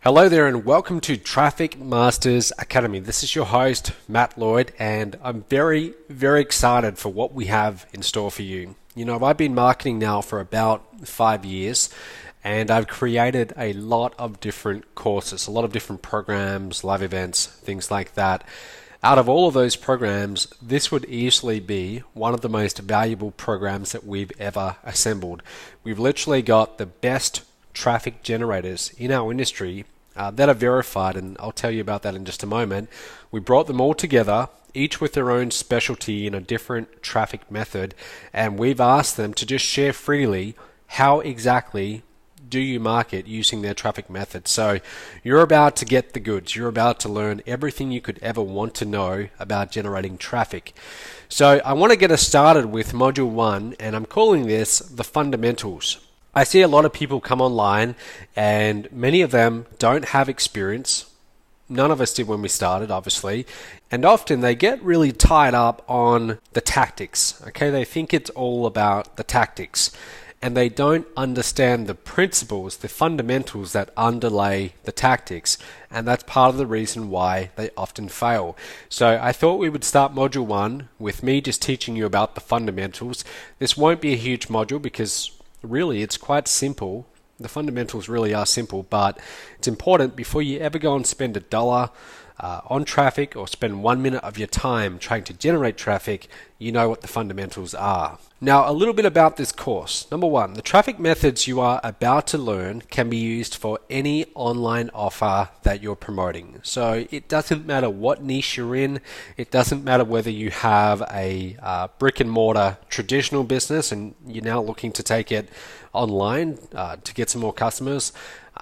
Hello there and welcome to Traffic Masters Academy. This is your host, Matt Lloyd, and I'm very excited for what we have in store for you. You know, I've been marketing now for about 5 years, and I've created a lot of different courses, a lot of different programs, live events, things like that. Out of all of those programs, this would easily be one of the most valuable programs that we've ever assembled. We've literally got the best traffic generators in our industry that are verified, and I'll tell you about that in just a moment. We brought them all together, each with their own specialty in a different traffic method, and we've asked them to just share freely how exactly do you market using their traffic method. So you're about to get the goods. You're about to learn everything you could ever want to know about generating traffic. So I want to get us started with Module 1, and I'm calling this the fundamentals. I see a lot of people come online and many of them don't have experience. None of us did when we started, obviously. And often they get really tied up on the tactics. Okay, they think it's all about the tactics. And they don't understand the principles, the fundamentals that underlay the tactics. And that's part of the reason why they often fail. So I thought we would start Module 1 with me just teaching you about the fundamentals. This won't be a huge module because really, it's quite simple. The fundamentals really are simple, but it's important before you ever go and spend $1 on traffic or spend 1 minute of your time trying to generate traffic, you know what the fundamentals are. Now, a little bit about this course. Number one, the traffic methods you are about to learn can be used for any online offer that you're promoting. So it doesn't matter what niche you're in. It doesn't matter whether you have a brick and mortar traditional business and you're now looking to take it online to get some more customers.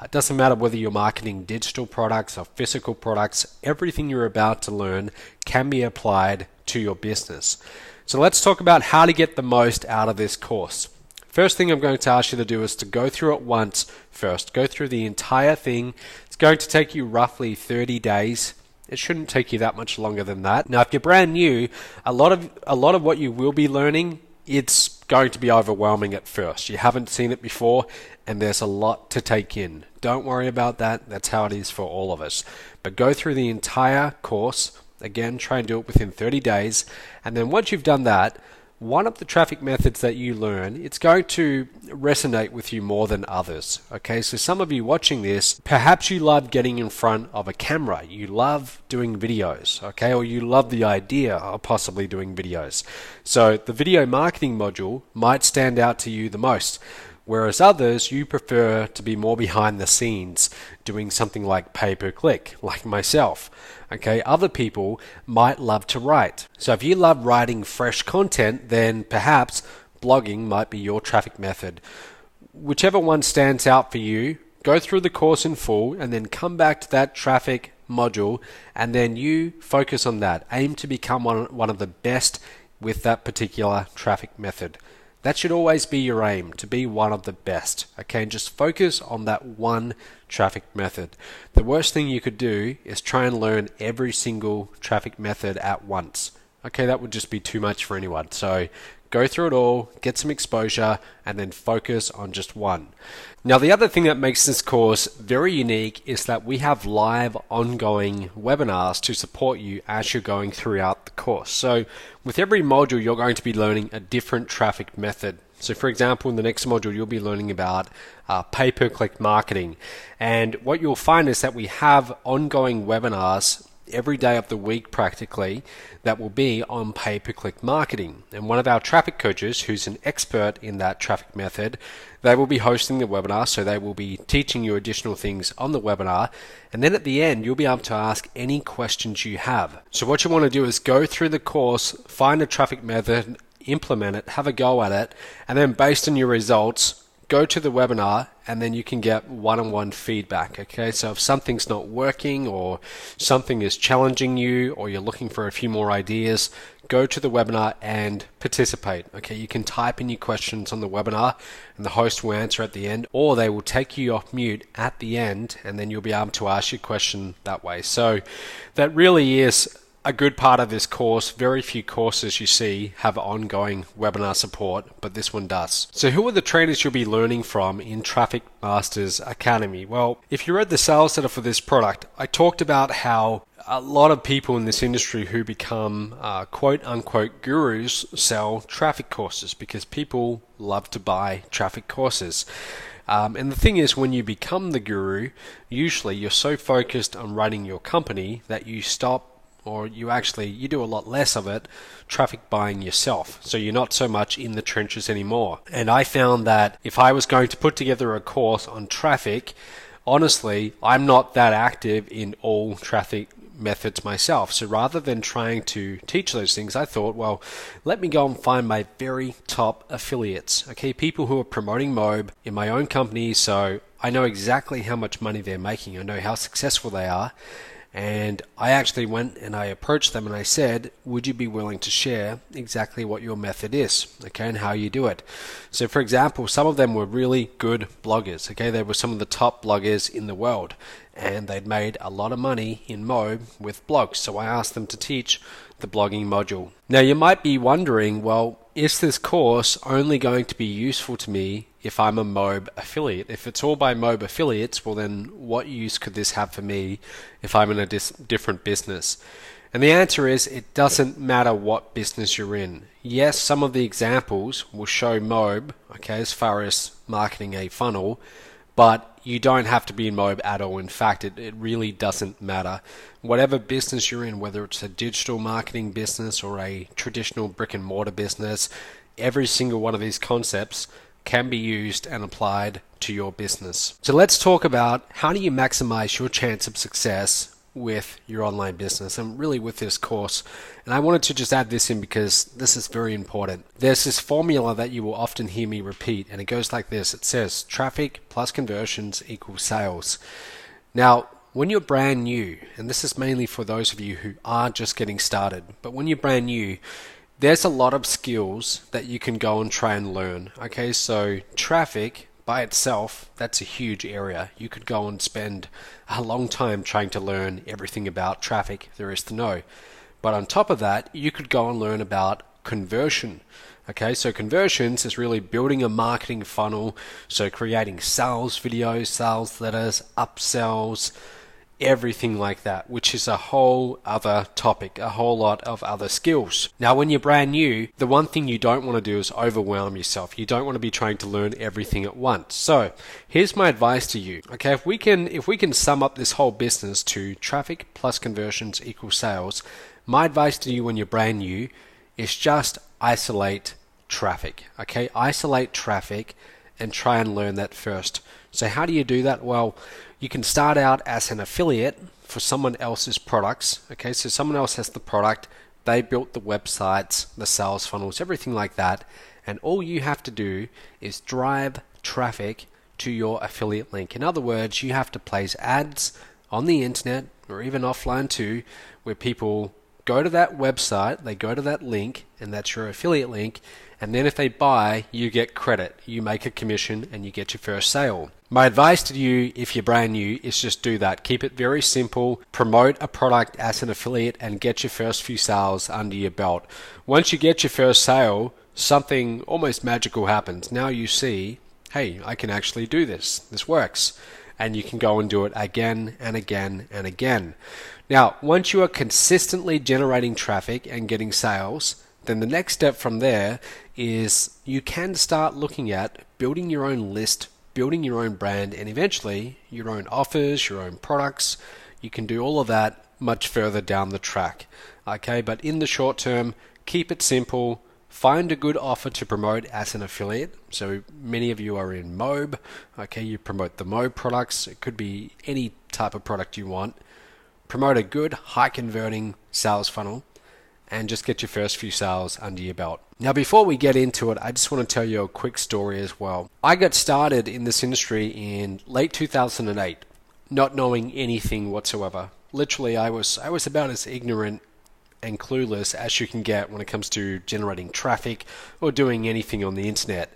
It doesn't matter whether you're marketing digital products or physical products. Everything you're about to learn can be applied to your business. So let's talk about how to get the most out of this course. First thing I'm going to ask you to do is to go through it once first. Go through the entire thing. It's going to take you roughly 30 days. It shouldn't take you that much longer than that. Now, if you're brand new, a lot of what you will be learning, it's going to be overwhelming at first. You haven't seen it before, and there's a lot to take in. Don't worry about that. That's how it is for all of us. But go through the entire course. Again, try and do it within 30 days. And then once you've done that, one of the traffic methods that you learn, it's going to resonate with you more than others. Okay, so some of you watching this, perhaps you love getting in front of a camera. You love doing videos, okay, or you love the idea of possibly doing videos. So the video marketing module might stand out to you the most. Whereas others, you prefer to be more behind the scenes, doing something like pay-per-click, like myself. Okay, other people might love to write. So if you love writing fresh content, then perhaps blogging might be your traffic method. Whichever one stands out for you, go through the course in full and then come back to that traffic module and then you focus on that. Aim to become one of the best with that particular traffic method. That should always be your aim, to be one of the best. Okay, and just focus on that one traffic method. The worst thing you could do is try and learn every single traffic method at once. Okay, that would just be too much for anyone. So go through it all, get some exposure, and then focus on just one. Now, the other thing that makes this course very unique is that we have live ongoing webinars to support you as you're going throughout the course. So with every module, you're going to be learning a different traffic method. So for example, in the next module, you'll be learning about pay-per-click marketing. And what you'll find is that we have ongoing webinars every day of the week practically that will be on pay-per-click marketing. And one of our traffic coaches who's an expert in that traffic method, they will be hosting the webinar, so they will be teaching you additional things on the webinar. And then at the end, you'll be able to ask any questions you have. So what you want to do is go through the course, find a traffic method, implement it, have a go at it, and then based on your results, go to the webinar and then you can get one-on-one feedback. Okay, so if something's not working or something is challenging you or you're looking for a few more ideas, go to the webinar and participate. Okay, you can type in your questions on the webinar and the host will answer at the end, or they will take you off mute at the end and then you'll be able to ask your question that way. So that really is a good part of this course. Very few courses you see have ongoing webinar support, but this one does. So who are the trainers you'll be learning from in Traffic Masters Academy? Well, if you read the sales letter for this product, I talked about how a lot of people in this industry who become quote unquote gurus sell traffic courses because people love to buy traffic courses. And the thing is, when you become the guru, usually you're so focused on running your company that you stop, or you do a lot less of it, traffic buying yourself. So you're not so much in the trenches anymore. And I found that if I was going to put together a course on traffic, honestly, I'm not that active in all traffic methods myself. So rather than trying to teach those things, I thought, well, let me go and find my very top affiliates, okay, people who are promoting Mobe in my own company, so I know exactly how much money they're making, I know how successful they are. And I actually went and I approached them and I said, would you be willing to share exactly what your method is, okay, and how you do it? So for example, some of them were really good bloggers, okay, they were some of the top bloggers in the world and they'd made a lot of money in Mobe with blogs. So I asked them to teach the blogging module. Now you might be wondering, well, is this course only going to be useful to me if I'm a Mobe affiliate? If it's all by Mobe affiliates, well then what use could this have for me if I'm in a different business? And the answer is, it doesn't matter what business you're in. Yes, some of the examples will show Mobe, okay, as far as marketing a funnel, but you don't have to be in Mobe at all. In fact, it really doesn't matter. Whatever business you're in, whether it's a digital marketing business or a traditional brick and mortar business, every single one of these concepts can be used and applied to your business. So let's talk about how do you maximize your chance of success with your online business and really with this course. And I wanted to just add this in because this is very important. There's this formula that you will often hear me repeat, and it goes like this. It says traffic plus conversions equals sales. Now, when you're brand new, and this is mainly for those of you who are just getting started, but when you're brand new, there's a lot of skills that you can go and try and learn. Okay, so traffic by itself, that's a huge area. You could go and spend a long time trying to learn everything about traffic there is to know. But on top of that, you could go and learn about conversion. Okay, so conversions is really building a marketing funnel, so creating sales videos, sales letters, upsells, everything like that, which is a whole other topic, a whole lot of other skills. Now, when you're brand new, the one thing you don't want to do is overwhelm yourself. You don't want to be trying to learn everything at once. So here's my advice to you. Okay, if we can sum up this whole business to traffic plus conversions equals sales, my advice to you when you're brand new is just isolate traffic. Okay, isolate traffic and try and learn that first. So how do you do that? Well, you can start out as an affiliate for someone else's products. Okay, so someone else has the product, they built the websites, the sales funnels, everything like that, and all you have to do is drive traffic to your affiliate link. In other words, you have to place ads on the internet or even offline too, where people go to that website, they go to that link, and that's your affiliate link, and then if they buy, you get credit. You make a commission and you get your first sale. My advice to you, if you're brand new, is just do that. Keep it very simple. Promote a product as an affiliate and get your first few sales under your belt. Once you get your first sale, something almost magical happens. Now you see, hey, I can actually do this. This works. And you can go and do it again and again and again. Now, once you are consistently generating traffic and getting sales, then the next step from there is you can start looking at building your own list, building your own brand, and eventually your own offers, your own products. You can do all of that much further down the track. Okay, but in the short term, keep it simple. Find a good offer to promote as an affiliate. So many of you are in Mobe. Okay, you promote the Mobe products. It could be any type of product you want. Promote a good, high converting sales funnel and just get your first few sales under your belt. Now, before we get into it, I just want to tell you a quick story as well. I got started in this industry in late 2008, not knowing anything whatsoever. Literally, I was about as ignorant and clueless as you can get when it comes to generating traffic or doing anything on the internet.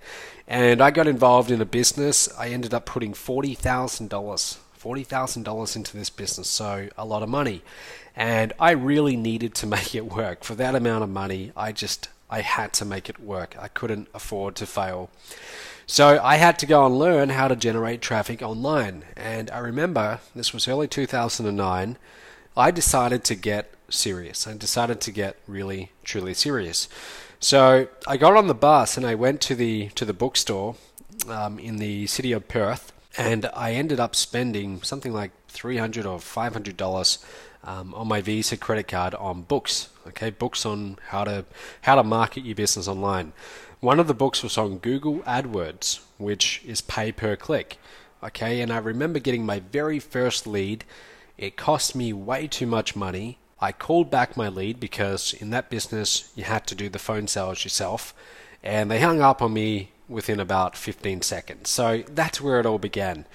And I got involved in a business. I ended up putting $40,000 $40,000 into this business, so a lot of money. And I really needed to make it work. For that amount of money, I had to make it work. I couldn't afford to fail. So I had to go and learn how to generate traffic online. And I remember, this was early 2009, I decided to get serious. I decided to get really, truly serious. So I got on the bus and I went to the bookstore in the city of Perth, and I ended up spending something like $300 or $500 on my Visa credit card on books. Okay, books on how to market your business online. One of the books was on Google AdWords, which is pay per click. Okay, and I remember getting my very first lead. It cost me way too much money. I called back my lead because in that business you had to do the phone sales yourself, and they hung up on me within about 15 seconds. So that's where it all began.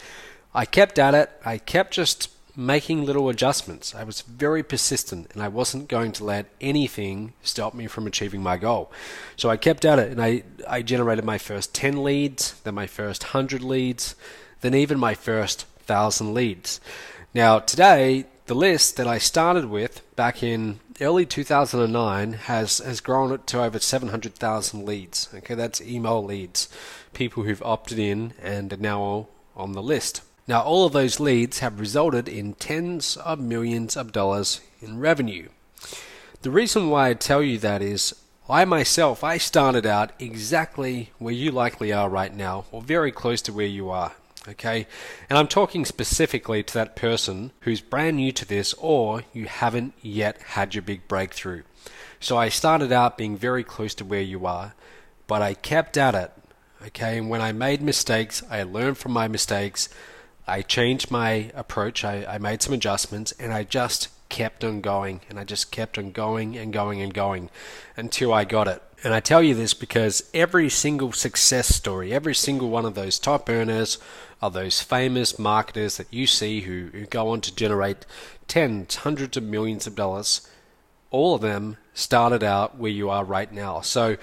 I kept at it. I kept just making little adjustments. I was very persistent, and I wasn't going to let anything stop me from achieving my goal. So I kept at it, and I generated my first 10 leads, then my first 100 leads, then even my first 1,000 leads. Now today, the list that I started with back in early 2009 has grown to over 700,000 leads. Okay, that's email leads, people who've opted in and are now on the list. Now, all of those leads have resulted in tens of millions of dollars in revenue. The reason why I tell you that is I started out exactly where you likely are right now, or very close to where you are. Okay, and I'm talking specifically to that person who's brand new to this, or you haven't yet had your big breakthrough. So I started out being very close to where you are, but I kept at it. Okay, and when I made mistakes, I learned from my mistakes. I changed my approach. I made some adjustments, and I just kept on going, and I just kept on going and going and going until I got it. And I tell you this because every single success story, every single one of those top earners, are those famous marketers that you see who go on to generate tens, hundreds of millions of dollars, all of them started out where you are right now. So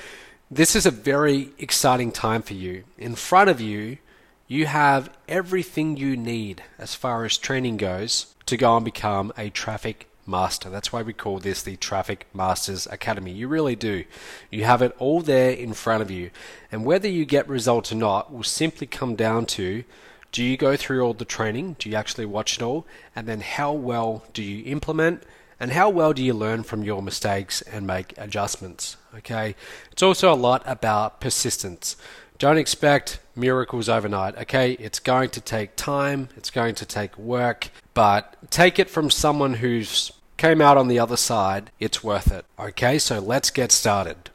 this is a very exciting time for you. In front of you, you have everything you need as far as training goes to go and become a traffic master. That's why we call this the Traffic Masters Academy. You really do. You have it all there in front of you. And whether you get results or not will simply come down to, do you go through all the training? Do you actually watch it all? And then how well do you implement? And how well do you learn from your mistakes and make adjustments? Okay. It's also a lot about persistence. Don't expect miracles overnight, okay? It's going to take time, it's going to take work, but take it from someone who's came out on the other side, it's worth it. Okay, so let's get started.